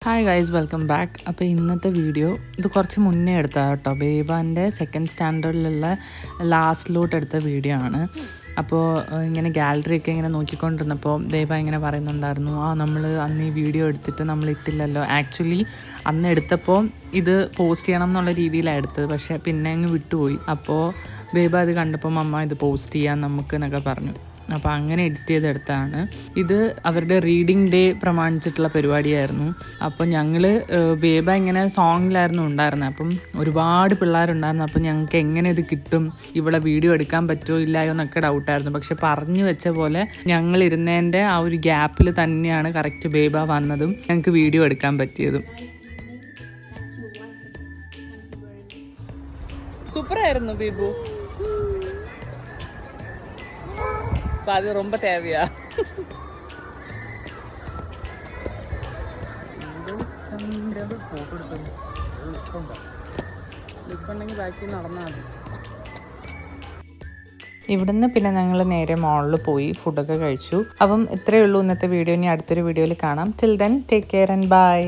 Hi guys, welcome back. അപ്പോൾ ഇന്നത്തെ video ഇത് കുറച്ച് മുന്നേ എടുത്തതാണ് കേട്ടോ. ബേബാൻ്റെ സെക്കൻഡ് സ്റ്റാൻഡേർഡിലുള്ള ലാസ്റ്റിലോട്ട് എടുത്ത വീഡിയോ ആണ്. അപ്പോൾ ഇങ്ങനെ ഗാലറിയൊക്കെ ഇങ്ങനെ നോക്കിക്കൊണ്ടിരുന്നപ്പോൾ ബേബ ഇങ്ങനെ പറയുന്നുണ്ടായിരുന്നു, നമ്മൾ അന്ന് ഈ വീഡിയോ എടുത്തിട്ട് നമ്മൾ ഇട്ടില്ലല്ലോ. ആക്ച്വലി അന്ന് എടുത്തപ്പോൾ ഇത് പോസ്റ്റ് ചെയ്യണം എന്നുള്ള രീതിയിലാണ് എടുത്തത്, പക്ഷേ പിന്നെ അങ്ങ് വിട്ടുപോയി. അപ്പോൾ ബേബ അത് കണ്ടപ്പോൾ അമ്മ ഇത് പോസ്റ്റ് ചെയ്യാൻ നമുക്ക് എന്നൊക്കെ പറഞ്ഞു. അപ്പോൾ അങ്ങനെ എഡിറ്റ് ചെയ്തെടുത്താണ്. ഇത് അവരുടെ റീഡിംഗ് ഡേ പ്രമാണിച്ചിട്ടുള്ള പരിപാടിയായിരുന്നു. അപ്പോൾ ഞങ്ങൾ ബേബ ഇങ്ങനെ സോങ്ങിലായിരുന്നു ഉണ്ടായിരുന്നത്. അപ്പം ഒരുപാട് പിള്ളേരുണ്ടായിരുന്നു. അപ്പം ഞങ്ങൾക്ക് എങ്ങനെ ഇത് കിട്ടും, ഇവിടെ വീഡിയോ എടുക്കാൻ പറ്റുമോ ഇല്ലയോ എന്നൊക്കെ ഡൗട്ടായിരുന്നു. പക്ഷെ പറഞ്ഞു വെച്ച പോലെ ഞങ്ങൾ ഇരുന്നതിൻ്റെ ആ ഒരു ഗ്യാപ്പിൽ തന്നെയാണ് കറക്റ്റ് ബേബ വന്നതും ഞങ്ങൾക്ക് വീഡിയോ എടുക്കാൻ പറ്റിയതും. സൂപ്പറായിരുന്നു ബേബു. அது ரொம்ப தேவையா? ഇവിടുന്ന് പിന്നെ ഞങ്ങൾ നേരെ മോളിൽ പോയി ഫുഡൊക്കെ കഴിച്ചു. അപ്പം ഇത്രയേ ഉള്ളൂ ഇന്നത്തെ വീഡിയോ. ഇനി അടുത്തൊരു വീഡിയോയിൽ കാണാം. Till then take care and by.